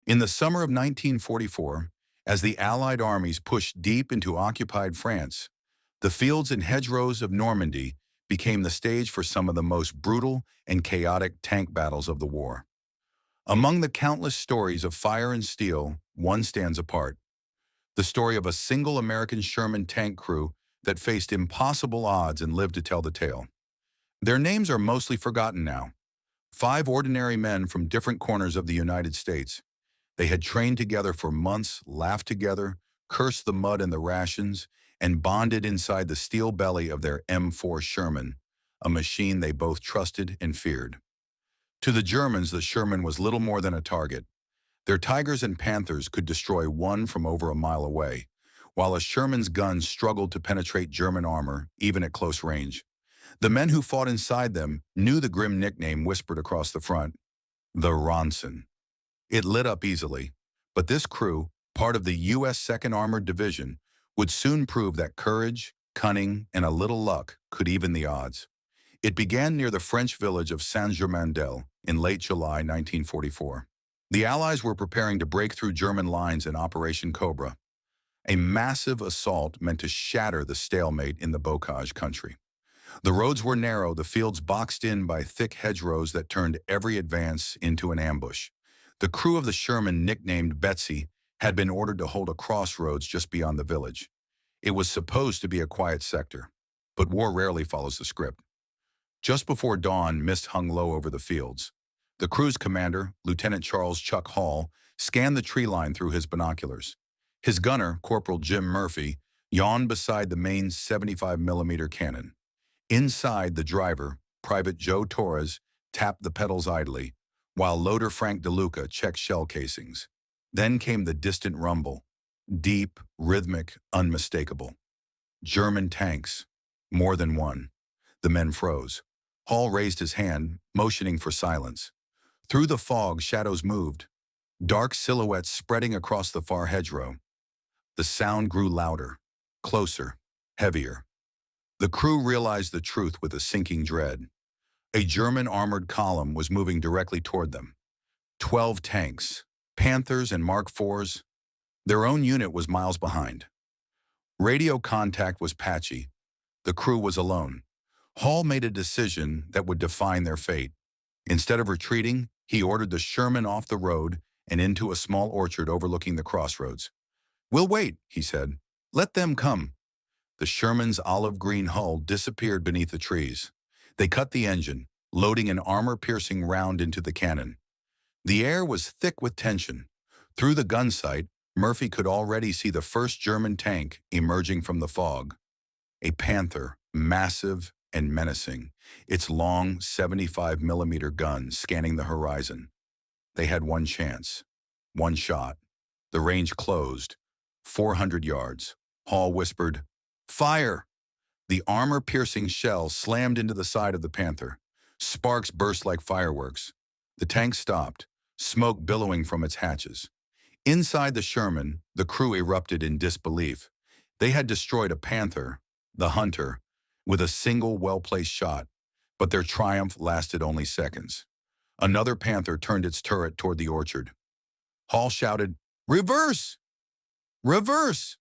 In the summer of 1944, as the Allied armies pushed deep into occupied France, the fields and hedgerows of Normandy became the stage for some of the most brutal and chaotic tank battles of the war. Among the countless stories of fire and steel, one stands apart: the story of a single American Sherman tank crew that faced impossible odds and lived to tell the tale. Their names are mostly forgotten now. Five ordinary men from different corners of the United States. They had trained together for months, laughed together, cursed the mud and the rations, and bonded inside the steel belly of their M4 Sherman, a machine they both trusted and feared. To the Germans, the Sherman was little more than a target. Their Tigers and Panthers could destroy one from over a mile away, while a Sherman's guns struggled to penetrate German armor, even at close range. The men who fought inside them knew the grim nickname whispered across the front: the Ronson. It lit up easily, but this crew, part of the U.S. 2nd Armored Division, would soon prove that courage, cunning, and a little luck could even the odds. It began near the French village of Saint-Germain-des-Prés in late July 1944. The Allies were preparing to break through German lines in Operation Cobra, a massive assault meant to shatter the stalemate in the Bocage country. The roads were narrow, the fields boxed in by thick hedgerows that turned every advance into an ambush. The crew of the Sherman, nicknamed Betsy, had been ordered to hold a crossroads just beyond the village. It was supposed to be a quiet sector, but war rarely follows the script. Just before dawn, mist hung low over the fields. The crew's commander, Lieutenant Charles Chuck Hall, scanned the tree line through his binoculars. His gunner, Corporal Jim Murphy, yawned beside the main 75-millimeter cannon. Inside, the driver, Private Joe Torres, tapped the pedals idly, while loader Frank DeLuca checked shell casings. Then came the distant rumble, deep, rhythmic, unmistakable. German tanks, more than one. The men froze. Hall raised his hand, motioning for silence. Through the fog, shadows moved, dark silhouettes spreading across the far hedgerow. The sound grew louder, closer, heavier. The crew realized the truth with a sinking dread. A German armored column was moving directly toward them. 12 tanks, Panthers and Mark IVs. Their own unit was miles behind. Radio contact was patchy. The crew was alone. Hall made a decision that would define their fate. Instead of retreating, he ordered the Sherman off the road and into a small orchard overlooking the crossroads. "We'll wait," he said. "Let them come." The Sherman's olive-green hull disappeared beneath the trees. They cut the engine, loading an armor-piercing round into the cannon. The air was thick with tension. Through the gun sight, Murphy could already see the first German tank emerging from the fog. A Panther, massive and menacing, its long 75-millimeter gun scanning the horizon. They had one chance, one shot. The range closed, 400 yards. Hall whispered, "Fire!" The armor-piercing shell slammed into the side of the Panther. Sparks burst like fireworks. The tank stopped, smoke billowing from its hatches. Inside the Sherman, the crew erupted in disbelief. They had destroyed a Panther, the Hunter, with a single well-placed shot, but their triumph lasted only seconds. Another Panther turned its turret toward the orchard. Hall shouted, "Reverse! Reverse!"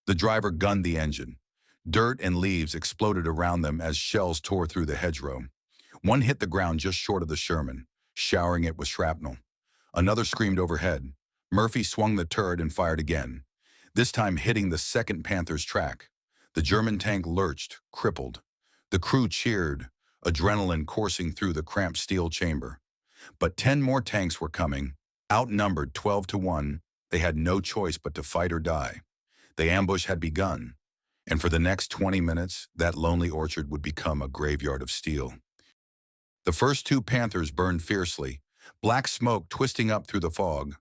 The driver gunned the engine. Dirt and leaves exploded around them as shells tore through the hedgerow. One hit the ground just short of the Sherman, showering it with shrapnel. Another screamed overhead. Murphy swung the turret and fired again, this time hitting the second Panther's track. The German tank lurched, crippled. The crew cheered, adrenaline coursing through the cramped steel chamber. But 10 more tanks were coming. Outnumbered 12-1, they had no choice but to fight or die. The ambush had begun, and for the next 20 minutes, that lonely orchard would become a graveyard of steel. The first 2 Panthers burned fiercely, black smoke twisting up through the fog,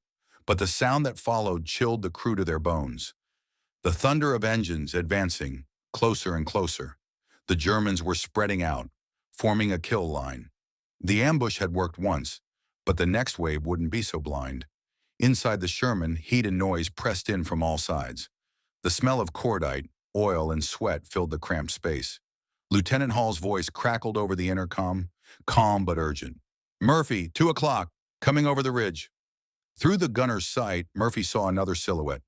but the sound that followed chilled the crew to their bones. The thunder of engines advancing, closer and closer. The Germans were spreading out, forming a kill line. The ambush had worked once, but the next wave wouldn't be so blind. Inside the Sherman, heat and noise pressed in from all sides. The smell of cordite, oil, and sweat filled the cramped space. Lieutenant Hall's voice crackled over the intercom, calm but urgent. "Murphy, 2 o'clock, coming over the ridge." Through the gunner's sight, Murphy saw another silhouette.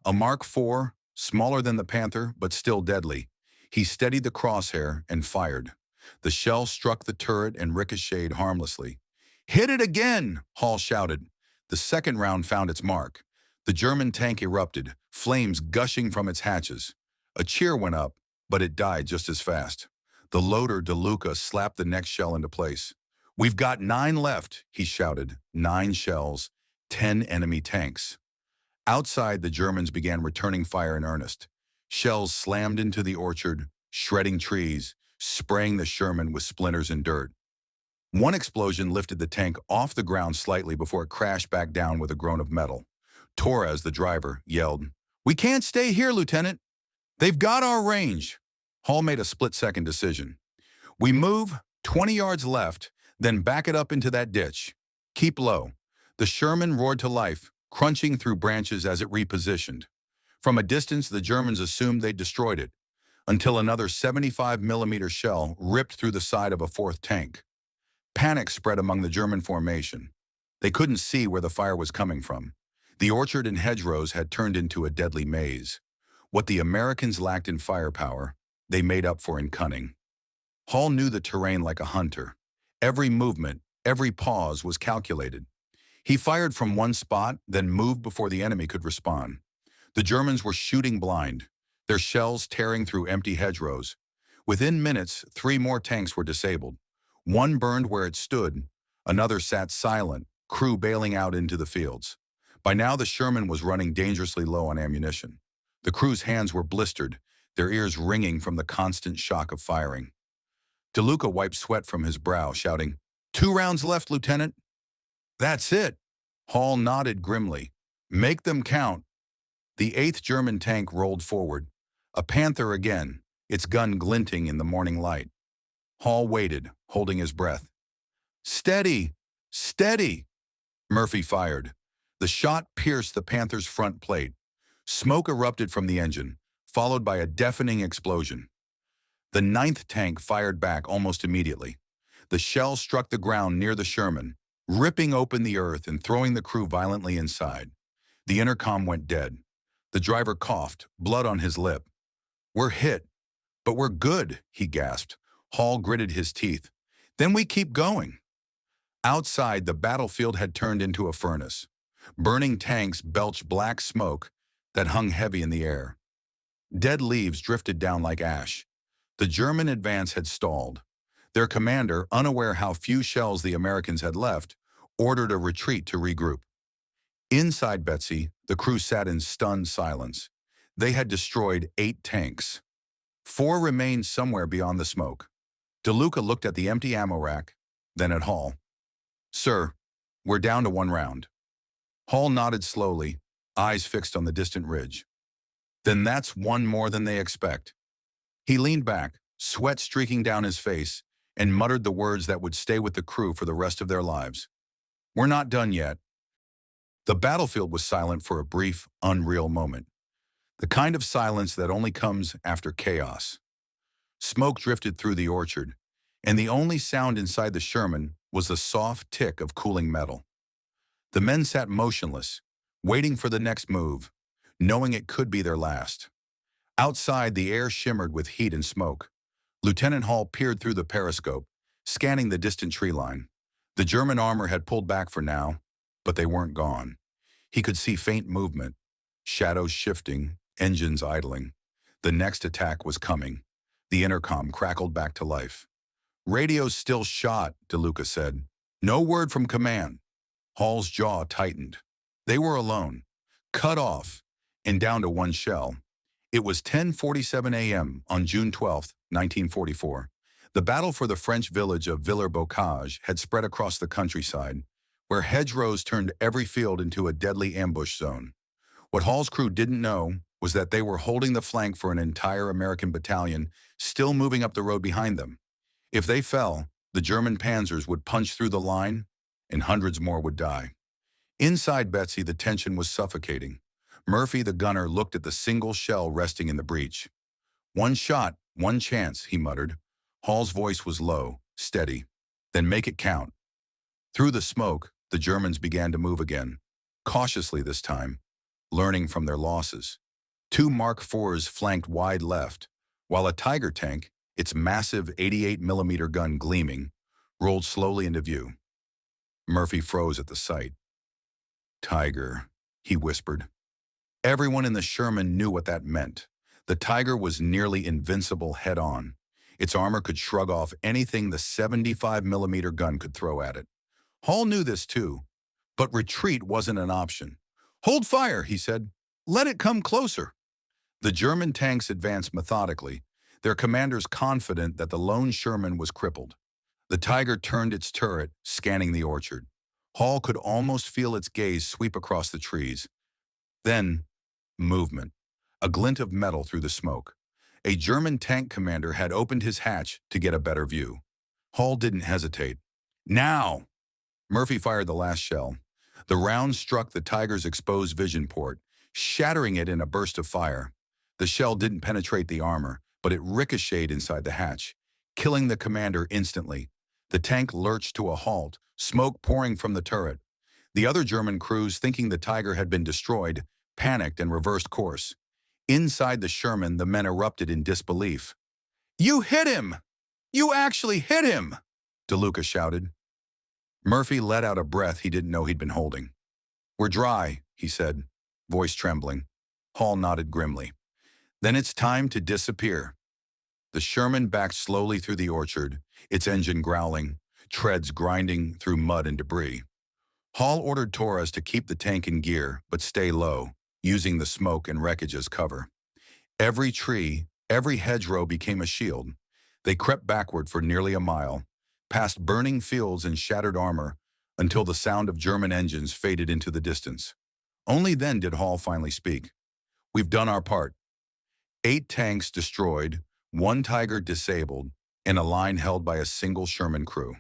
A Mark IV, smaller than the Panther, but still deadly. He steadied the crosshair and fired. The shell struck the turret and ricocheted harmlessly. "Hit it again!" Hall shouted. The second round found its mark. The German tank erupted, flames gushing from its hatches. A cheer went up, but it died just as fast. The loader, DeLuca, slapped the next shell into place. "We've got 9 left," he shouted. 9 shells, 10 enemy tanks. Outside, the Germans began returning fire in earnest. Shells slammed into the orchard, shredding trees, spraying the Sherman with splinters and dirt. One explosion lifted the tank off the ground slightly before it crashed back down with a groan of metal. Torres, the driver, yelled, "We can't stay here, Lieutenant. They've got our range." Hall made a split-second decision. "We move 20 yards left, then back it up into that ditch. Keep low." The Sherman roared to life, crunching through branches as it repositioned. From a distance, the Germans assumed they'd destroyed it, until another 75mm shell ripped through the side of a fourth tank. Panic spread among the German formation. They couldn't see where the fire was coming from. The orchard and hedgerows had turned into a deadly maze. What the Americans lacked in firepower, they made up for in cunning. Hall knew the terrain like a hunter. Every movement, every pause was calculated. He fired from one spot, then moved before the enemy could respond. The Germans were shooting blind, their shells tearing through empty hedgerows. Within minutes, 3 more tanks were disabled. One burned where it stood, another sat silent, crew bailing out into the fields. By now, the Sherman was running dangerously low on ammunition. The crew's hands were blistered, their ears ringing from the constant shock of firing. DeLuca wiped sweat from his brow, shouting, "2 rounds left, Lieutenant." "That's it." Hall nodded grimly. "Make them count." The 8th German tank rolled forward. A Panther again, its gun glinting in the morning light. Hall waited, holding his breath. "Steady! Steady!" Murphy fired. The shot pierced the Panther's front plate. Smoke erupted from the engine, followed by a deafening explosion. The 9th tank fired back almost immediately. The shell struck the ground near the Sherman, ripping open the earth and throwing the crew violently inside. The intercom went dead. The driver coughed, blood on his lip. "We're hit, but we're good," he gasped. Hall gritted his teeth. "Then we keep going." Outside, the battlefield had turned into a furnace. Burning tanks belched black smoke that hung heavy in the air. Dead leaves drifted down like ash. The German advance had stalled. Their commander, unaware how few shells the Americans had left, ordered a retreat to regroup. Inside Betsy, the crew sat in stunned silence. They had destroyed 8 tanks. 4 remained somewhere beyond the smoke. DeLuca looked at the empty ammo rack, then at Hall. "Sir, we're down to 1 round." Hall nodded slowly, eyes fixed on the distant ridge. "Then that's 1 more than they expect." He leaned back, sweat streaking down his face, and muttered the words that would stay with the crew for the rest of their lives. "We're not done yet." The battlefield was silent for a brief, unreal moment. The kind of silence that only comes after chaos. Smoke drifted through the orchard, and the only sound inside the Sherman was the soft tick of cooling metal. The men sat motionless, waiting for the next move, knowing it could be their last. Outside, the air shimmered with heat and smoke. Lieutenant Hall peered through the periscope, scanning the distant tree line. The German armor had pulled back for now, but they weren't gone. He could see faint movement, shadows shifting, engines idling. The next attack was coming. The intercom crackled back to life. "Radio's still shot," DeLuca said. "No word from command." Hall's jaw tightened. They were alone, cut off, and down to 1 shell. It was 10:47 a.m. on June 12, 1944. The battle for the French village of Villers-Bocage had spread across the countryside, where hedgerows turned every field into a deadly ambush zone. What Hall's crew didn't know was that they were holding the flank for an entire American battalion still moving up the road behind them. If they fell, the German panzers would punch through the line, and hundreds more would die. Inside Betsy, the tension was suffocating. Murphy, the gunner, looked at the single shell resting in the breach. "1 shot, 1 chance," he muttered. Hall's voice was low, steady. "Then make it count." Through the smoke, the Germans began to move again. cautiously this time, learning from their losses. Two Mark IVs flanked wide left, while a Tiger tank, its massive 88mm gun gleaming, rolled slowly into view. Murphy froze at the sight. Tiger, he whispered. Everyone in the Sherman knew what that meant. The Tiger was nearly invincible head-on. Its armor could shrug off anything the 75mm gun could throw at it. Hall knew this too, but retreat wasn't an option. "Hold fire," he said. "Let it come closer." The German tanks advanced methodically, their commanders confident that the lone Sherman was crippled. The Tiger turned its turret, scanning the orchard. Hall could almost feel its gaze sweep across the trees. Then, movement. A glint of metal through the smoke. A German tank commander had opened his hatch to get a better view. Hall didn't hesitate. "Now!" Murphy fired the last shell. The round struck the Tiger's exposed vision port, shattering it in a burst of fire. The shell didn't penetrate the armor, but it ricocheted inside the hatch, killing the commander instantly. The tank lurched to a halt, smoke pouring from the turret. The other German crews, thinking the Tiger had been destroyed, panicked and reversed course. Inside the Sherman, the men erupted in disbelief. "You hit him! You actually hit him!" DeLuca shouted. Murphy let out a breath he didn't know he'd been holding. "We're dry," he said, voice trembling. Hall nodded grimly. "Then it's time to disappear." The Sherman backed slowly through the orchard, its engine growling, treads grinding through mud and debris. Hall ordered Torres to keep the tank in gear, but stay low, using the smoke and wreckage as cover. Every tree, every hedgerow became a shield. They crept backward for nearly a mile, past burning fields and shattered armor, until the sound of German engines faded into the distance. Only then did Hall finally speak. "We've done our part. 8 tanks destroyed, 1 Tiger disabled, and a line held by a single Sherman crew.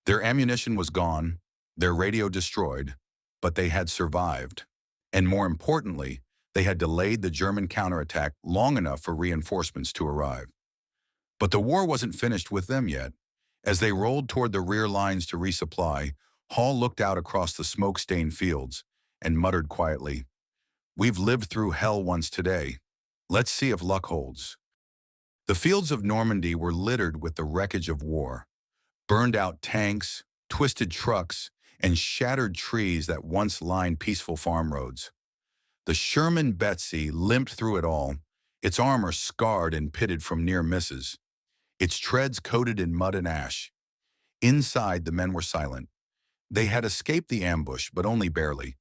Their ammunition was gone, their radio destroyed, but they had survived. And more importantly, they had delayed the German counterattack long enough for reinforcements to arrive. But the war wasn't finished with them yet. As they rolled toward the rear lines to resupply, Hall looked out across the smoke-stained fields and muttered quietly, "We've lived through hell once today. Let's see if luck holds." The fields of Normandy were littered with the wreckage of war. Burned-out tanks, twisted trucks, and shattered trees that once lined peaceful farm roads. The Sherman Betsy limped through it all, its armor scarred and pitted from near misses, its treads coated in mud and ash. Inside, the men were silent. They had escaped the ambush, but only barely.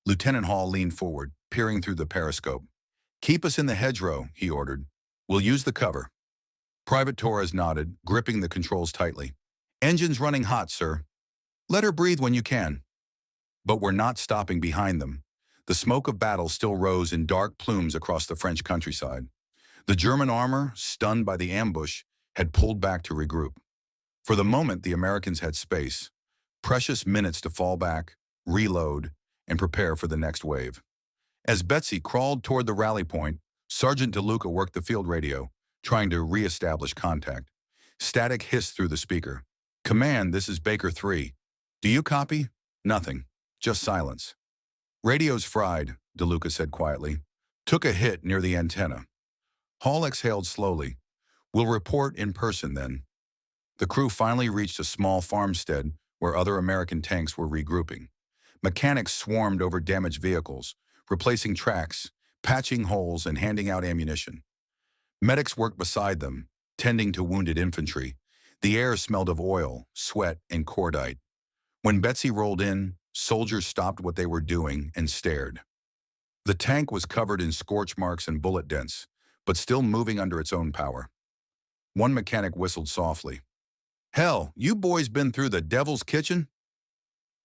Lieutenant Hall leaned forward, peering through the periscope. "Keep us in the hedgerow," he ordered. "We'll use the cover." Private Torres nodded, gripping the controls tightly. "Engine's running hot, sir. Let her breathe when you can." But we're not stopping behind them. The smoke of battle still rose in dark plumes across the French countryside. The German armor, stunned by the ambush, had pulled back to regroup. For the moment, the Americans had space, precious minutes to fall back, reload, and prepare for the next wave. As Betsy crawled toward the rally point, Sergeant DeLuca worked the field radio, trying to re-establish contact. Static hissed through the speaker. "Command, this is Baker 3. Do you copy?" "Nothing. Just silence." "Radio's fried," DeLuca said quietly. "Took a hit near the antenna." Hall exhaled slowly. "We'll report in person then." The crew finally reached a small farmstead where other American tanks were regrouping. Mechanics swarmed over damaged vehicles, replacing tracks, patching holes, and handing out ammunition. Medics worked beside them, tending to wounded infantry. The air smelled of oil, sweat, and cordite. When Betsy rolled in, soldiers stopped what they were doing and stared. The tank was covered in scorch marks and bullet dents, but still moving under its own power. One mechanic whistled softly. "Hell, you boys been through the devil's kitchen?"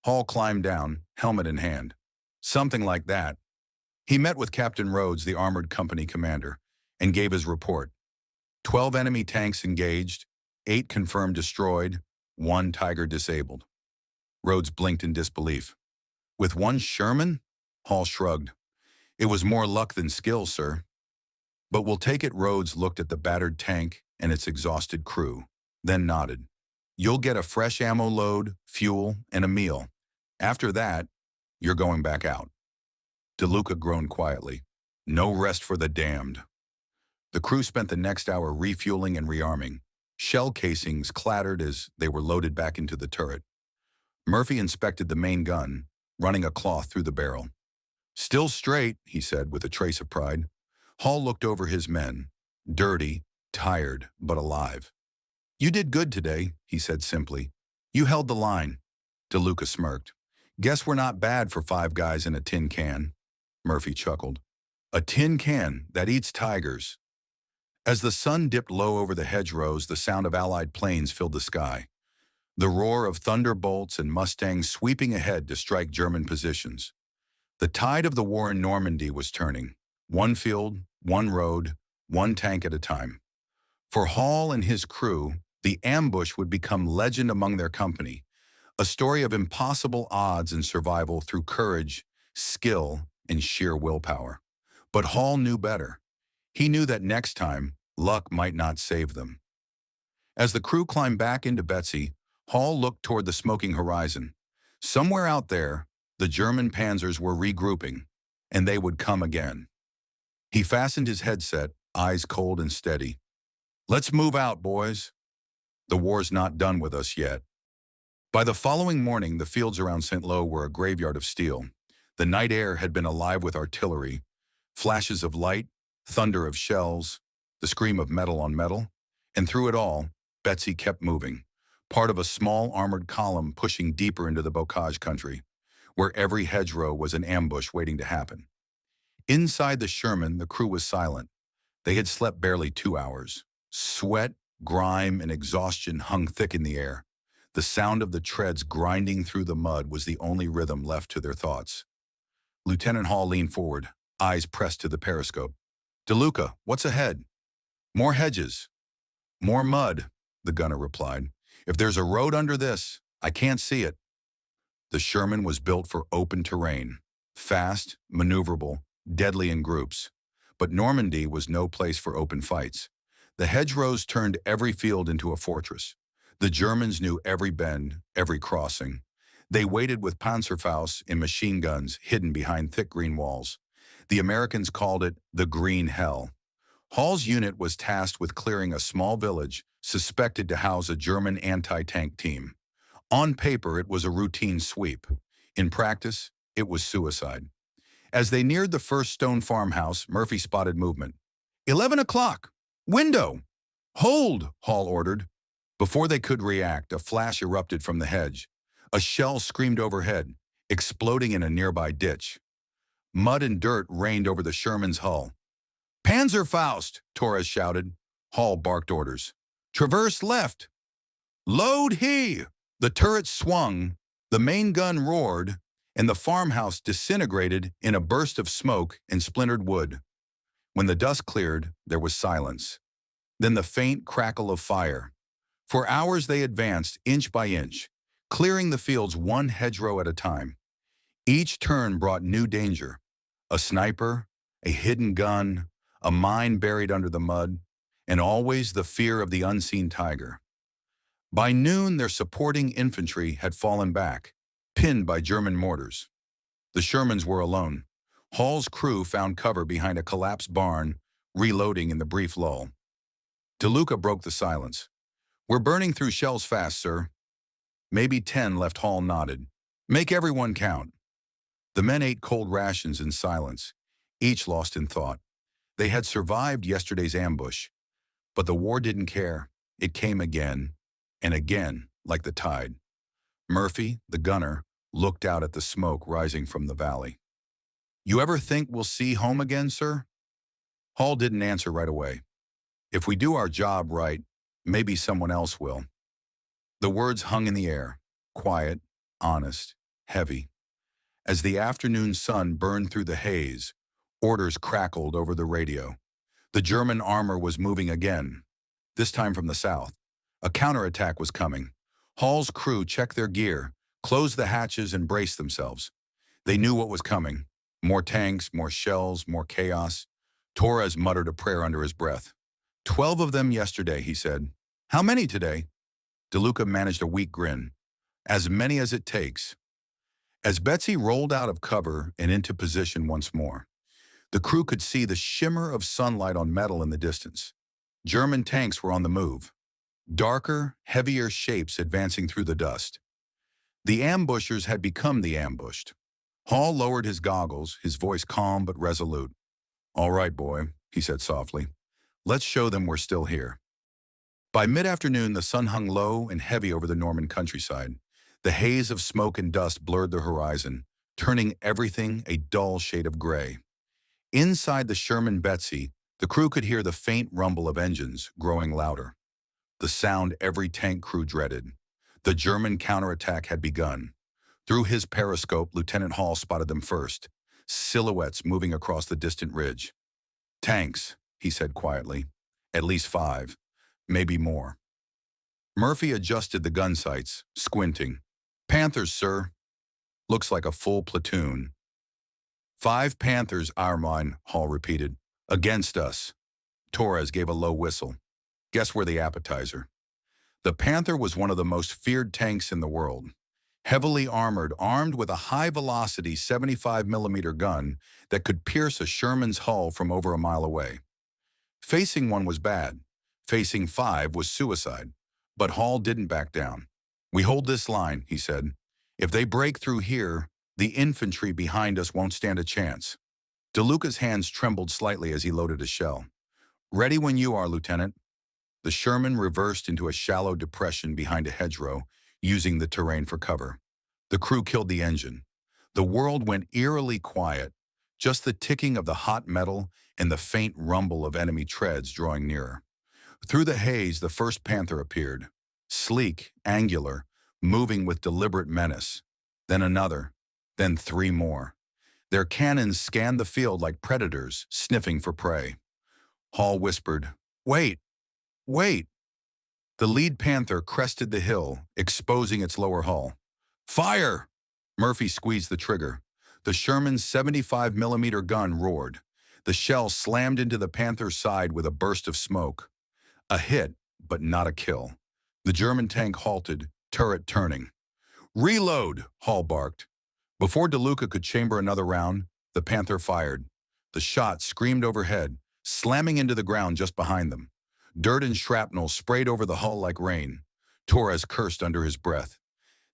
Hall climbed down, helmet in hand. "Something like that." He met with Captain Rhodes, the armored company commander, and gave his report. 12 enemy tanks engaged, 8 confirmed destroyed, 1 Tiger disabled. Rhodes blinked in disbelief. "With 1 Sherman?" Hall shrugged. "It was more luck than skill, sir." "But we'll take it." Rhodes looked at the battered tank and its exhausted crew, then nodded. "You'll get a fresh ammo load, fuel, and a meal. After that, You're going back out. DeLuca groaned quietly. No rest for the damned. The crew spent the next hour refueling and rearming. Shell casings clattered as they were loaded back into the turret. Murphy inspected the main gun, running a cloth through the barrel. Still straight, he said with a trace of pride. Hall looked over his men. Dirty, tired, but alive. You did good today, he said simply. You held the line. DeLuca smirked. Guess we're not bad for 5 guys in a tin can. Murphy chuckled. A tin can that eats tigers. As the sun dipped low over the hedgerows, the sound of Allied planes filled the sky. The roar of thunderbolts and Mustangs sweeping ahead to strike German positions. The tide of the war in Normandy was turning. One field, one road, one tank at a time. For Hall and his crew, the ambush would become legend among their company, a story of impossible odds and survival through courage, skill, and sheer willpower. But Hall knew better. He knew that next time, luck might not save them. As the crew climbed back into Betsy, Hall looked toward the smoking horizon. Somewhere out there, the German panzers were regrouping, and they would come again. He fastened his headset, eyes cold and steady. Let's move out, boys. The war's not done with us yet. By the following morning, the fields around St. Lo were a graveyard of steel. The night air had been alive with artillery, flashes of light, thunder of shells, the scream of metal on metal, and through it all, Betsy kept moving, part of a small armored column pushing deeper into the bocage country, where every hedgerow was an ambush waiting to happen. Inside the Sherman, the crew was silent. They had slept barely 2 hours. Sweat, grime, and exhaustion hung thick in the air. The sound of the treads grinding through the mud was the only rhythm left to their thoughts. Lieutenant Hall leaned forward, eyes pressed to the periscope. DeLuca, what's ahead? More hedges. More mud, the gunner replied. If there's a road under this, I can't see it. The Sherman was built for open terrain, fast, maneuverable, deadly in groups. But Normandy was no place for open fights. The hedgerows turned every field into a fortress. The Germans knew every bend, every crossing. They waited with Panzerfaust and machine guns hidden behind thick green walls. The Americans called it the Green Hell. Hall's unit was tasked with clearing a small village suspected to house a German anti-tank team. On paper, it was a routine sweep. In practice, it was suicide. As they neared the first stone farmhouse, Murphy spotted movement. 11 o'clock! Window! Hold! Hall ordered. Before they could react, a flash erupted from the hedge. A shell screamed overhead, exploding in a nearby ditch. Mud and dirt rained over the Sherman's hull. Panzerfaust! Torres shouted. Hall barked orders. Traverse left! Load he! The turret swung, the main gun roared, and the farmhouse disintegrated in a burst of smoke and splintered wood. When the dust cleared, there was silence. Then the faint crackle of fire. For hours they advanced, inch by inch, clearing the fields one hedgerow at a time. Each turn brought new danger. A sniper, a hidden gun, a mine buried under the mud, and always the fear of the unseen tiger. By noon, their supporting infantry had fallen back, pinned by German mortars. The Shermans were alone. Hall's crew found cover behind a collapsed barn, reloading in the brief lull. DeLuca broke the silence. We're burning through shells fast, sir. Maybe 10 left. Hall nodded. Make everyone count. The men ate cold rations in silence, each lost in thought. They had survived yesterday's ambush, but the war didn't care. It came again, and again, like the tide. Murphy, the gunner, looked out at the smoke rising from the valley. You ever think we'll see home again, sir? Hall didn't answer right away. If we do our job right, maybe someone else will. The words hung in the air, quiet, honest, heavy. As the afternoon sun burned through the haze, orders crackled over the radio. The German armor was moving again, this time from the south. A counterattack was coming. Hall's crew checked their gear, closed the hatches, and braced themselves. They knew what was coming. More tanks, more shells, more chaos. Torres muttered a prayer under his breath. 12 of them yesterday, he said. How many today? DeLuca managed a weak grin. As many as it takes. As Betsy rolled out of cover and into position once more, the crew could see the shimmer of sunlight on metal in the distance. German tanks were on the move, darker, heavier shapes advancing through the dust. The ambushers had become the ambushed. Hall lowered his goggles, his voice calm but resolute. "All right, boy," he said softly. "Let's show them we're still here." By mid-afternoon, the sun hung low and heavy over the Norman countryside. The haze of smoke and dust blurred the horizon, turning everything a dull shade of gray. Inside the Sherman Betsy, the crew could hear the faint rumble of engines growing louder. The sound every tank crew dreaded. The German counterattack had begun. Through his periscope, Lieutenant Hall spotted them first, silhouettes moving across the distant ridge. "Tanks," he said quietly. "At least 5, maybe more." Murphy adjusted the gun sights, squinting. "Panthers, sir." "Looks like a full platoon." "5 Panthers, our mine," Hall repeated. "Against us." Torres gave a low whistle. "Guess we're the appetizer." The Panther was one of the most feared tanks in the world. Heavily armored, armed with a high-velocity 75mm gun that could pierce a Sherman's hull from over a mile away. Facing one was bad. Facing 5 was suicide. But Hall didn't back down. "We hold this line," he said. "If they break through here, the infantry behind us won't stand a chance." DeLuca's hands trembled slightly as he loaded a shell. "Ready when you are, Lieutenant." The Sherman reversed into a shallow depression behind a hedgerow, using the terrain for cover. The crew killed the engine. The world went eerily quiet, just the ticking of the hot metal and the faint rumble of enemy treads drawing nearer. Through the haze, the first Panther appeared, sleek, angular, moving with deliberate menace. Then another, then 3 more. Their cannons scanned the field like predators, sniffing for prey. Hall whispered, "Wait, wait." The lead Panther crested the hill, exposing its lower hull. "Fire!" Murphy squeezed the trigger. The Sherman's 75mm gun roared. The shell slammed into the Panther's side with a burst of smoke. A hit, but not a kill. The German tank halted, turret turning. "Reload!" Hall barked. Before DeLuca could chamber another round, the Panther fired. The shot screamed overhead, slamming into the ground just behind them. Dirt and shrapnel sprayed over the hull like rain. Torres cursed under his breath.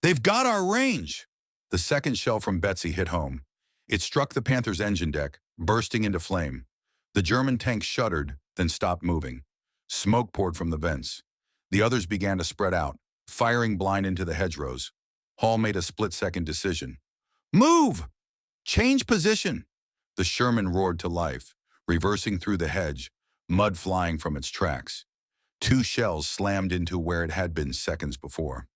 "They've got our range!" The second shell from Betsy hit home. It struck the Panther's engine deck, bursting into flame. The German tank shuddered, then stopped moving. Smoke poured from the vents. The others began to spread out, firing blind into the hedgerows. Hall made a split-second decision. "Move! Change position!" The Sherman roared to life, reversing through the hedge, mud flying from its tracks. 2 shells slammed into where it had been seconds before.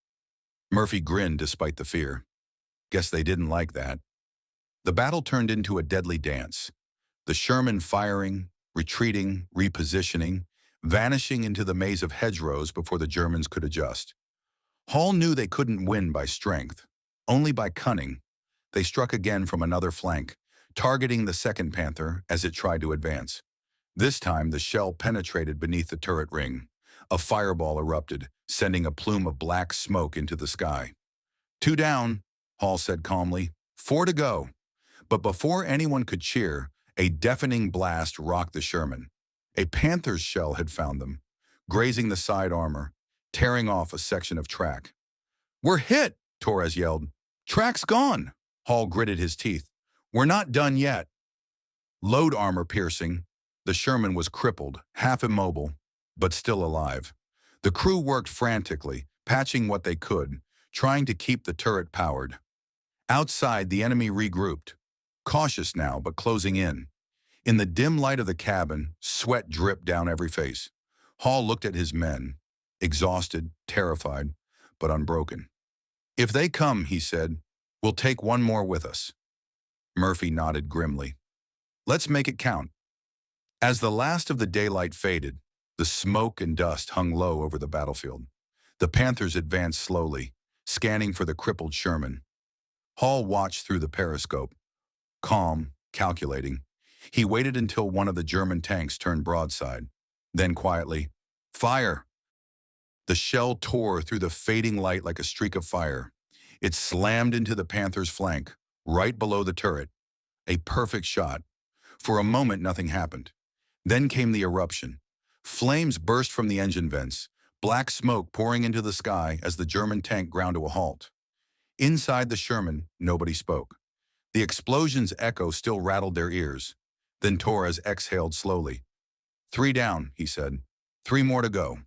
Murphy grinned despite the fear. Guess they didn't like that. The battle turned into a deadly dance. The Sherman firing, retreating, repositioning, vanishing into the maze of hedgerows before the Germans could adjust. Hall knew they couldn't win by strength, only by cunning. They struck again from another flank, targeting the second Panther as it tried to advance. This time, the shell penetrated beneath the turret ring. A fireball erupted, sending a plume of black smoke into the sky. "2 down," Hall said calmly. 4 to go. But before anyone could cheer, a deafening blast rocked the Sherman. A Panther's shell had found them, grazing the side armor, tearing off a section of track. "We're hit!" Torres yelled. "Track's gone!" Hall gritted his teeth. "We're not done yet." Load armor piercing, the Sherman was crippled, half immobile, but still alive. The crew worked frantically, patching what they could, trying to keep the turret powered. Outside, the enemy regrouped, cautious now but closing in. In the dim light of the cabin, sweat dripped down every face. Hall looked at his men, exhausted, terrified, but unbroken. "If they come," he said, "we'll take 1 more with us." Murphy nodded grimly. "Let's make it count." As the last of the daylight faded, the smoke and dust hung low over the battlefield. The Panthers advanced slowly, scanning for the crippled Sherman. Hall watched through the periscope, calm, calculating. He waited until one of the German tanks turned broadside. Then quietly, "Fire!" The shell tore through the fading light like a streak of fire. It slammed into the Panther's flank, right below the turret. A perfect shot. For a moment, nothing happened. Then came the eruption. Flames burst from the engine vents, black smoke pouring into the sky as the German tank ground to a halt. Inside the Sherman, nobody spoke. The explosion's echo still rattled their ears. Then Torres exhaled slowly. 3 down, he said. 3 more to go.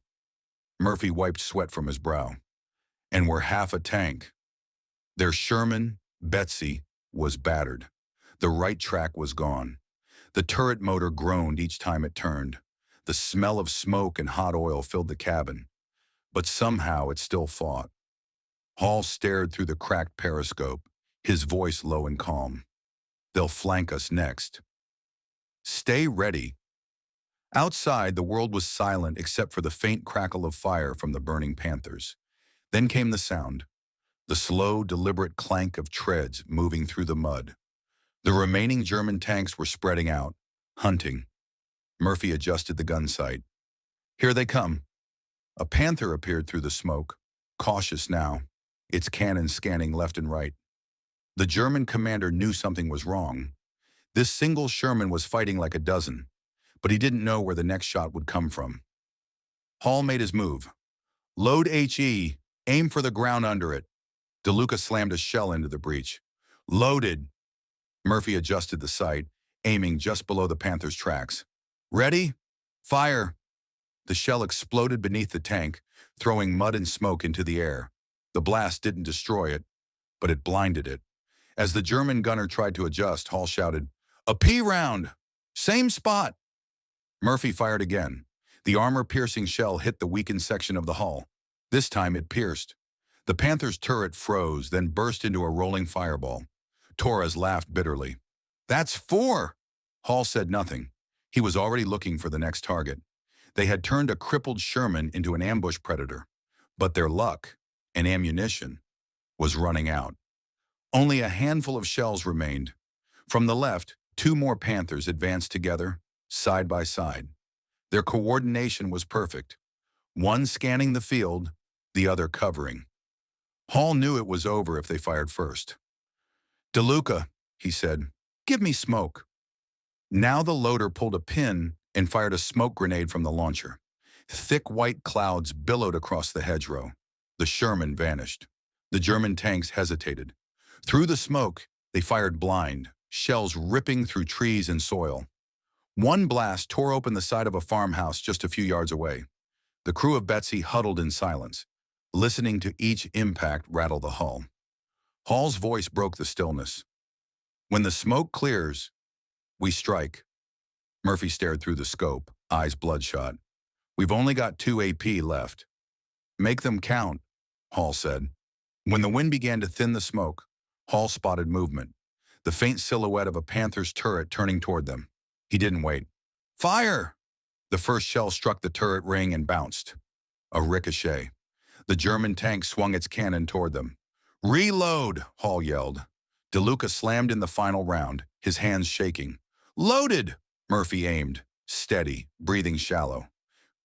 Murphy wiped sweat from his brow. And we're half a tank. Their Sherman, Betsy, was battered. The right track was gone. The turret motor groaned each time it turned. The smell of smoke and hot oil filled the cabin. But somehow it still fought. Hall stared through the cracked periscope, his voice low and calm. They'll flank us next. Stay ready. Outside, the world was silent except for the faint crackle of fire from the burning Panthers. Then came the sound, the slow, deliberate clank of treads moving through the mud. The remaining German tanks were spreading out, hunting. Murphy adjusted the gun sight. Here they come. A Panther appeared through the smoke, cautious now, its cannons scanning left and right. The German commander knew something was wrong. This single Sherman was fighting like a dozen, but he didn't know where the next shot would come from. Hall made his move. Load HE, aim for the ground under it. DeLuca slammed a shell into the breach. Loaded. Murphy adjusted the sight, aiming just below the Panther's tracks. Ready? Fire. The shell exploded beneath the tank, throwing mud and smoke into the air. The blast didn't destroy it, but it blinded it. As the German gunner tried to adjust, Hall shouted, "A P round! Same spot!" Murphy fired again. The armor-piercing shell hit the weakened section of the hull. This time it pierced. The Panther's turret froze, then burst into a rolling fireball. Torres laughed bitterly. "That's 4!" Hall said nothing. He was already looking for the next target. They had turned a crippled Sherman into an ambush predator. But their luck, and ammunition, was running out. Only a handful of shells remained. From the left, 2 more Panthers advanced together, side by side. Their coordination was perfect. One scanning the field, the other covering. Hall knew it was over if they fired first. "DeLuca," he said, "give me smoke." Now the loader pulled a pin and fired a smoke grenade from the launcher. Thick white clouds billowed across the hedgerow. The Sherman vanished. The German tanks hesitated. Through the smoke, they fired blind, shells ripping through trees and soil. One blast tore open the side of a farmhouse just a few yards away. The crew of Betsy huddled in silence, listening to each impact rattle the hull. Hall's voice broke the stillness. "When the smoke clears, we strike." Murphy stared through the scope, eyes bloodshot. "We've only got 2 AP left." "Make them count," Hall said. When the wind began to thin the smoke, Hall spotted movement, the faint silhouette of a Panther's turret turning toward them. He didn't wait. "Fire!" The first shell struck the turret ring and bounced. A ricochet. The German tank swung its cannon toward them. "Reload!" Hall yelled. DeLuca slammed in the final round, his hands shaking. "Loaded!" Murphy aimed, steady, breathing shallow.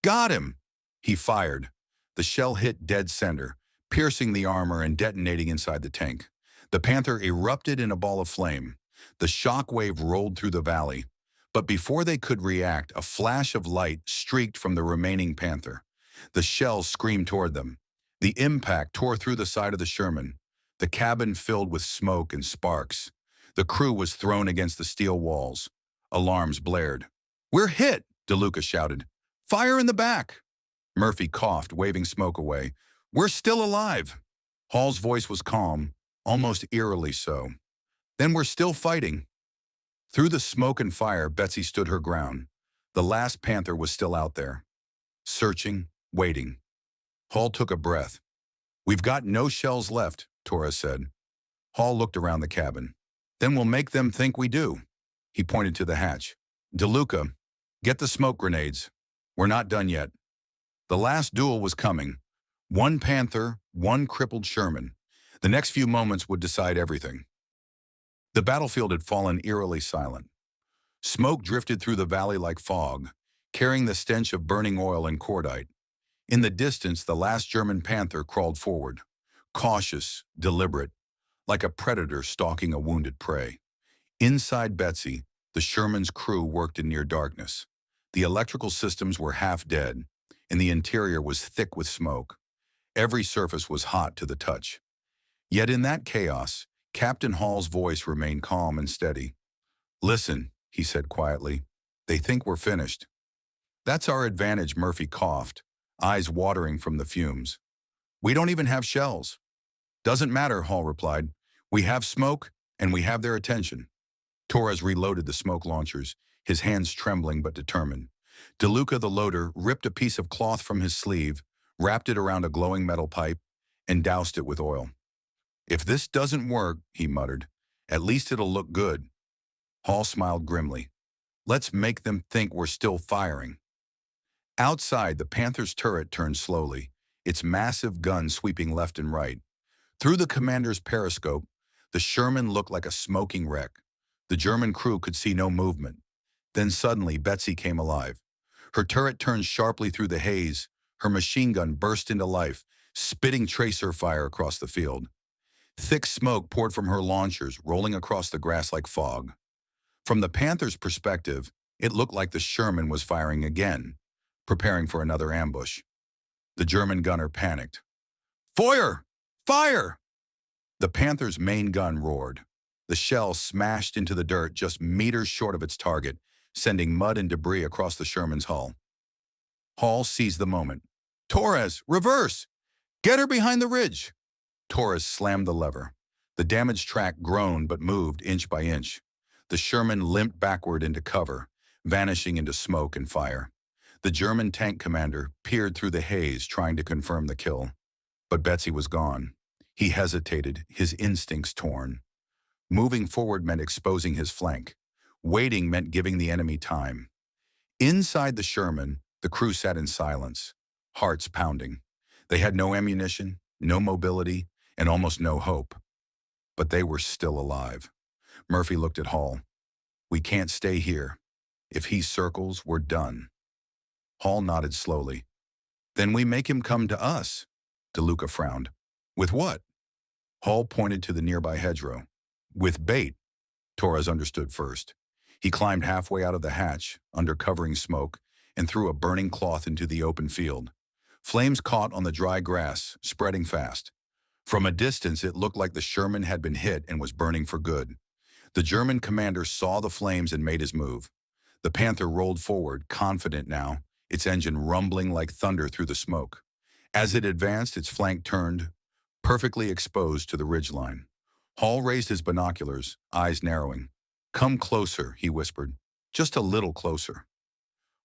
"Got him!" He fired. The shell hit dead center, piercing the armor and detonating inside the tank. The Panther erupted in a ball of flame. The shock wave rolled through the valley. But before they could react, a flash of light streaked from the remaining Panther. The shells screamed toward them. The impact tore through the side of the Sherman. The cabin filled with smoke and sparks. The crew was thrown against the steel walls. Alarms blared. "We're hit!" DeLuca shouted. "Fire in the back!" Murphy coughed, waving smoke away. "We're still alive!" Hall's voice was calm, almost eerily so. "Then we're still fighting." Through the smoke and fire, Betsy stood her ground. The last Panther was still out there, searching, waiting. Hall took a breath. "We've got no shells left," Torres said. Hall looked around the cabin. "Then we'll make them think we do." He pointed to the hatch. "DeLuca, get the smoke grenades. We're not done yet." The last duel was coming. 1 Panther, 1 crippled Sherman. The next few moments would decide everything. The battlefield had fallen eerily silent. Smoke drifted through the valley like fog, carrying the stench of burning oil and cordite. In the distance, the last German Panther crawled forward. cautious, deliberate, like a predator stalking a wounded prey. Inside Betsy, the Sherman's crew worked in near darkness. The electrical systems were half dead, and the interior was thick with smoke. Every surface was hot to the touch. Yet in that chaos, Captain Hall's voice remained calm and steady. "Listen," he said quietly. "They think we're finished." "That's our advantage," Murphy coughed, eyes watering from the fumes. "We don't even have shells." "Doesn't matter," Hall replied. "We have smoke, and we have their attention." Torres reloaded the smoke launchers, his hands trembling but determined. DeLuca, the loader, ripped a piece of cloth from his sleeve, wrapped it around a glowing metal pipe, and doused it with oil. "If this doesn't work," he muttered, "at least it'll look good." Hall smiled grimly. "Let's make them think we're still firing." Outside, the Panther's turret turned slowly, its massive gun sweeping left and right. Through the commander's periscope, the Sherman looked like a smoking wreck. The German crew could see no movement. Then suddenly, Betsy came alive. Her turret turned sharply through the haze. Her machine gun burst into life, spitting tracer fire across the field. Thick smoke poured from her launchers, rolling across the grass like fog. From the Panther's perspective, it looked like the Sherman was firing again, preparing for another ambush. The German gunner panicked. "Feuer! Fire!" The Panther's main gun roared. The shell smashed into the dirt just meters short of its target, sending mud and debris across the Sherman's hull. Hall seized the moment. "Torres, reverse! Get her behind the ridge!" Torres slammed the lever. The damaged track groaned but moved inch by inch. The Sherman limped backward into cover, vanishing into smoke and fire. The German tank commander peered through the haze, trying to confirm the kill. But Betsy was gone. He hesitated, his instincts torn. Moving forward meant exposing his flank. Waiting meant giving the enemy time. Inside the Sherman, the crew sat in silence, hearts pounding. They had no ammunition, no mobility, and almost no hope. But they were still alive. Murphy looked at Hall. "We can't stay here. If he circles, we're done." Hall nodded slowly. "Then we make him come to us." DeLuca frowned. "With what?" Hall pointed to the nearby hedgerow. "With bait." Torres understood first. He climbed halfway out of the hatch, under covering smoke, and threw a burning cloth into the open field. Flames caught on the dry grass, spreading fast. From a distance, it looked like the Sherman had been hit and was burning for good. The German commander saw the flames and made his move. The Panther rolled forward, confident now, its engine rumbling like thunder through the smoke. As it advanced, its flank turned, perfectly exposed to the ridgeline. Hall raised his binoculars, eyes narrowing. "Come closer," he whispered. "Just a little closer."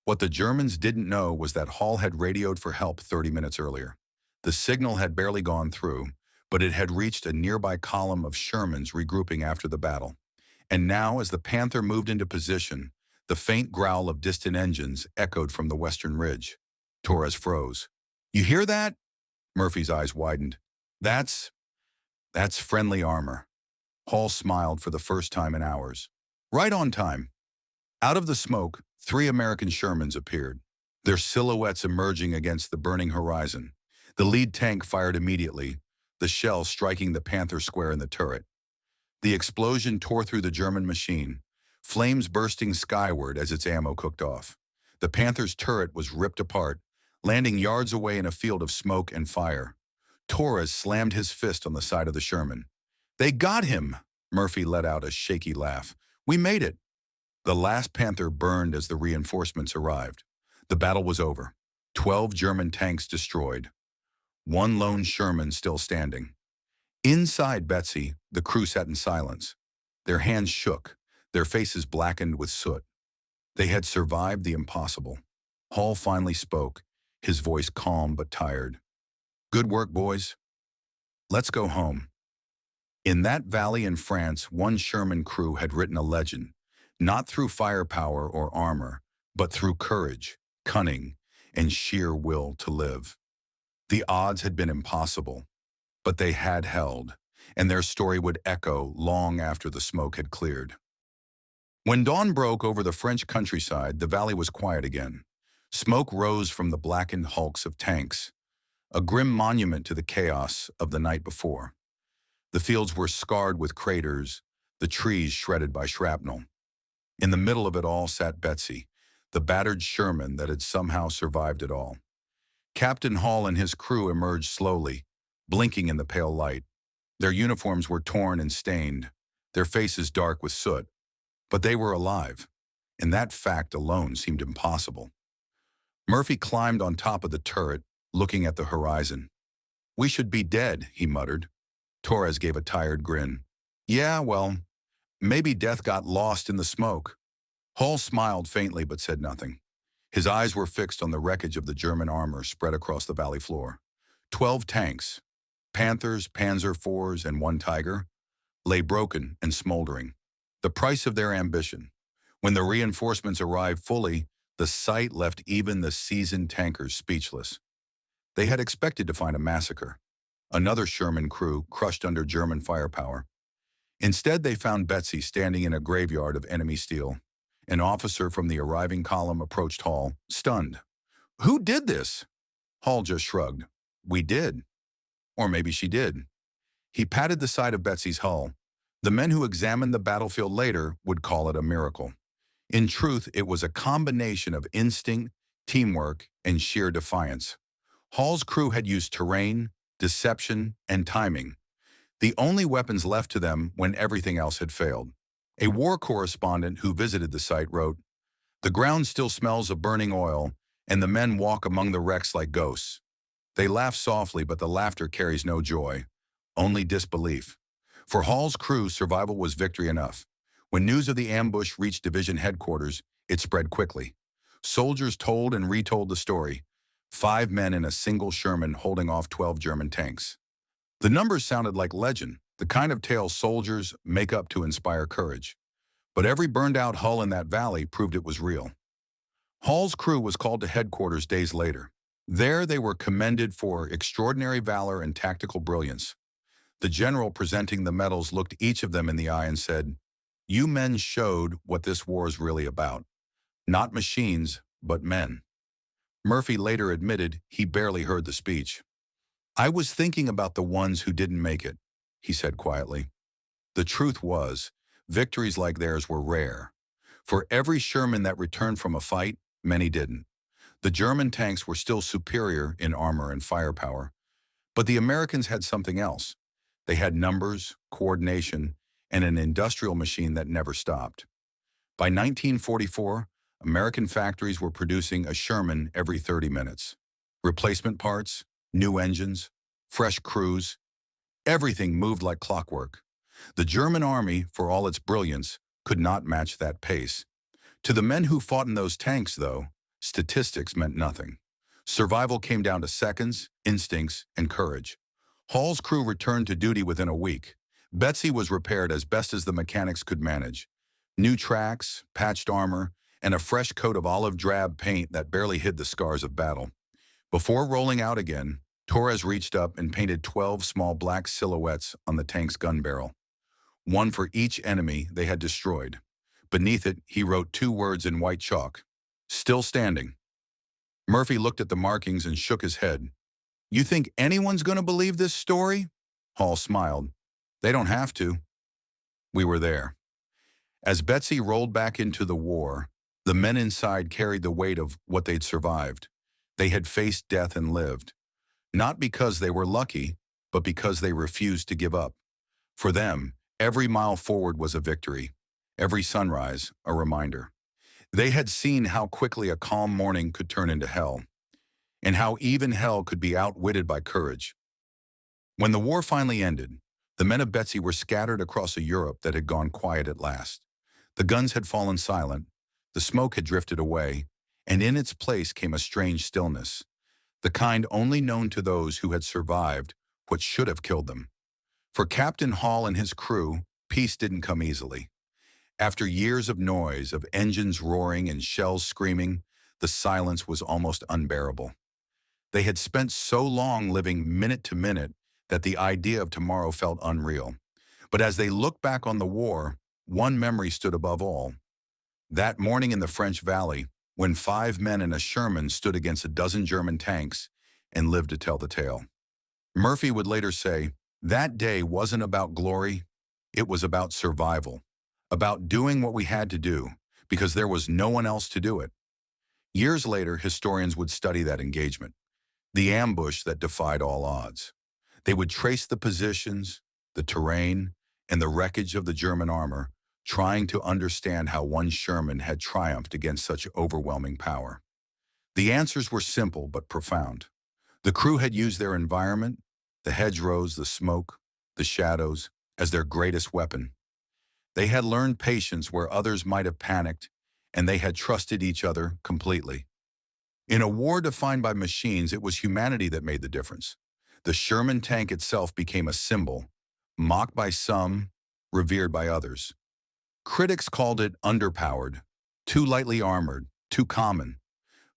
What the Germans didn't know was that Hall had radioed for help 30 minutes earlier. The signal had barely gone through, but it had reached a nearby column of Shermans regrouping after the battle. And now, as the Panther moved into position, the faint growl of distant engines echoed from the western ridge. Torres froze. "You hear that?" Murphy's eyes widened. That's friendly armor." Hall smiled for the first time in hours. "Right on time." Out of the smoke, 3 American Shermans appeared, their silhouettes emerging against the burning horizon. The lead tank fired immediately, the shell striking the Panther square in the turret. The explosion tore through the German machine, flames bursting skyward as its ammo cooked off. The Panther's turret was ripped apart, landing yards away in a field of smoke and fire. Torres slammed his fist on the side of the Sherman. "They got him!" Murphy let out a shaky laugh. "We made it." The last Panther burned as the reinforcements arrived. The battle was over. 12 German tanks destroyed. One lone Sherman still standing. Inside Betsy, the crew sat in silence. Their hands shook, their faces blackened with soot. They had survived the impossible. Hall finally spoke, his voice calm but tired. "Good work, boys. Let's go home." In that valley in France, one Sherman crew had written a legend, not through firepower or armor, but through courage, cunning, and sheer will to live. The odds had been impossible, but they had held, and their story would echo long after the smoke had cleared. When dawn broke over the French countryside, the valley was quiet again. Smoke rose from the blackened hulks of tanks. a grim monument to the chaos of the night before. The fields were scarred with craters, the trees shredded by shrapnel. In the middle of it all sat Betsy, the battered Sherman that had somehow survived it all. Captain Hall and his crew emerged slowly, blinking in the pale light. Their uniforms were torn and stained, their faces dark with soot. But they were alive, and that fact alone seemed impossible. Murphy climbed on top of the turret, looking at the horizon. "We should be dead," he muttered. Torres gave a tired grin. "Yeah, well, maybe death got lost in the smoke." Hall smiled faintly but said nothing. His eyes were fixed on the wreckage of the German armor spread across the valley floor. 12 tanks, Panthers, Panzer IVs, and one Tiger, lay broken and smoldering. The price of their ambition. When the reinforcements arrived fully, the sight left even the seasoned tankers speechless. They had expected to find a massacre, another Sherman crew crushed under German firepower. Instead, they found Betsy standing in a graveyard of enemy steel. An officer from the arriving column approached Hall, stunned. "Who did this?" Hall just shrugged. "We did. Or maybe she did." He patted the side of Betsy's hull. The men who examined the battlefield later would call it a miracle. In truth, it was a combination of instinct, teamwork, and sheer defiance. Hall's crew had used terrain, deception, and timing, the only weapons left to them when everything else had failed. A war correspondent who visited the site wrote, "The ground still smells of burning oil, and the men walk among the wrecks like ghosts. They laugh softly, but the laughter carries no joy, only disbelief." For Hall's crew, survival was victory enough. When news of the ambush reached division headquarters, it spread quickly. Soldiers told and retold the story. 5 men in a single Sherman holding off 12 German tanks. The numbers sounded like legend, the kind of tale soldiers make up to inspire courage. But every burned-out hull in that valley proved it was real. Hall's crew was called to headquarters days later. There they were commended for extraordinary valor and tactical brilliance. The general presenting the medals looked each of them in the eye and said, "You men showed what this war is really about. Not machines, but men." Murphy later admitted he barely heard the speech. "I was thinking about the ones who didn't make it," he said quietly. The truth was, victories like theirs were rare. For every Sherman that returned from a fight, many didn't. The German tanks were still superior in armor and firepower, but the Americans had something else. They had numbers, coordination, and an industrial machine that never stopped. By 1944, American factories were producing a Sherman every 30 minutes. Replacement parts, new engines, fresh crews, everything moved like clockwork. The German army, for all its brilliance, could not match that pace. To the men who fought in those tanks, though, statistics meant nothing. Survival came down to seconds, instincts, and courage. Hall's crew returned to duty within a week. Betsy was repaired as best as the mechanics could manage. New tracks, patched armor, and a fresh coat of olive drab paint that barely hid the scars of battle. Before rolling out again, Torres reached up and painted 12 small black silhouettes on the tank's gun barrel, one for each enemy they had destroyed. Beneath it, he wrote 2 words in white chalk: "Still standing." Murphy looked at the markings and shook his head. "You think anyone's going to believe this story?" Hall smiled. "They don't have to." We were there. As Betsy rolled back into the war, the men inside carried the weight of what they'd survived. They had faced death and lived. Not because they were lucky, but because they refused to give up. For them, every mile forward was a victory. Every sunrise, a reminder. They had seen how quickly a calm morning could turn into hell, and how even hell could be outwitted by courage. When the war finally ended, the men of Betsy were scattered across a Europe that had gone quiet at last. The guns had fallen silent, the smoke had drifted away, and in its place came a strange stillness, the kind only known to those who had survived what should have killed them. For Captain Hall and his crew, peace didn't come easily. After years of noise, of engines roaring and shells screaming, the silence was almost unbearable. They had spent so long living minute to minute that the idea of tomorrow felt unreal. But as they looked back on the war, one memory stood above all. That morning in the French Valley, when 5 men in a Sherman stood against a dozen German tanks, and lived to tell the tale. Murphy would later say, "That day wasn't about glory, it was about survival, about doing what we had to do, because there was no one else to do it." Years later, historians would study that engagement, the ambush that defied all odds. They would trace the positions, the terrain, and the wreckage of the German armor, trying to understand how one Sherman had triumphed against such overwhelming power. The answers were simple but profound. The crew had used their environment, the hedgerows, the smoke, the shadows, as their greatest weapon. They had learned patience where others might have panicked, and they had trusted each other completely. In a war defined by machines, it was humanity that made the difference. The Sherman tank itself became a symbol, mocked by some, revered by others. Critics called it underpowered, too lightly armored, too common.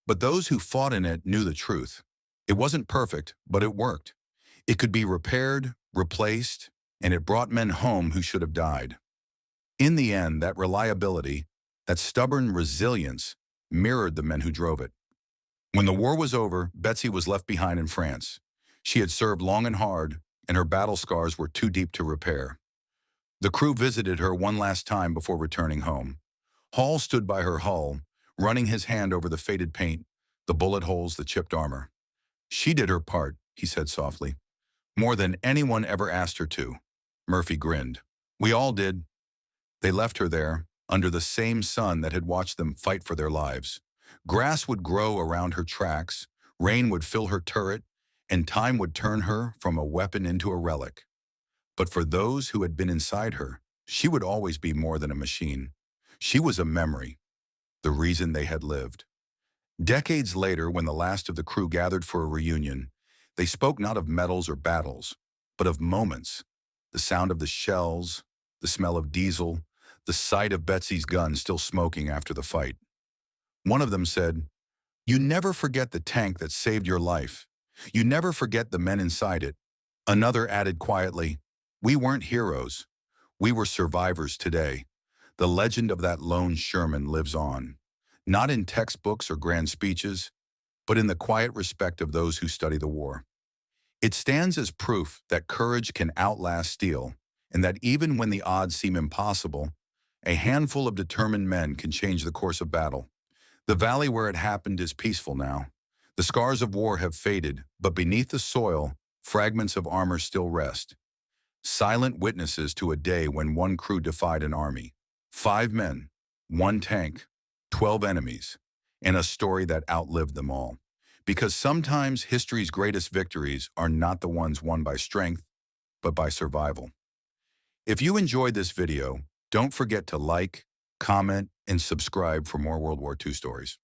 But those who fought in it knew the truth. It wasn't perfect, but it worked. It could be repaired, replaced, and it brought men home who should have died. In the end, that reliability, that stubborn resilience, mirrored the men who drove it. When the war was over, Betsy was left behind in France. She had served long and hard, and her battle scars were too deep to repair. The crew visited her one last time before returning home. Hall stood by her hull, running his hand over the faded paint, the bullet holes, the chipped armor. "She did her part," he said softly. "More than anyone ever asked her to." Murphy grinned. "We all did." They left her there, under the same sun that had watched them fight for their lives. Grass would grow around her tracks, rain would fill her turret, and time would turn her from a weapon into a relic. But for those who had been inside her, she would always be more than a machine. She was a memory, the reason they had lived. Decades later, when the last of the crew gathered for a reunion, they spoke not of medals or battles, but of moments. The sound of the shells, the smell of diesel, the sight of Betsy's gun still smoking after the fight. One of them said, "You never forget the tank that saved your life. You never forget the men inside it." Another added quietly, "We weren't heroes. We were survivors today." The legend of that lone Sherman lives on, not in textbooks or grand speeches, but in the quiet respect of those who study the war. It stands as proof that courage can outlast steel, and that even when the odds seem impossible, a handful of determined men can change the course of battle. The valley where it happened is peaceful now. The scars of war have faded, but beneath the soil, fragments of armor still rest. Silent witnesses to a day when one crew defied an army. 5 men, 1 tank, 12 enemies, and a story that outlived them all. Because sometimes history's greatest victories are not the ones won by strength, but by survival. If you enjoyed this video, don't forget to like, comment, and subscribe for more World War II stories.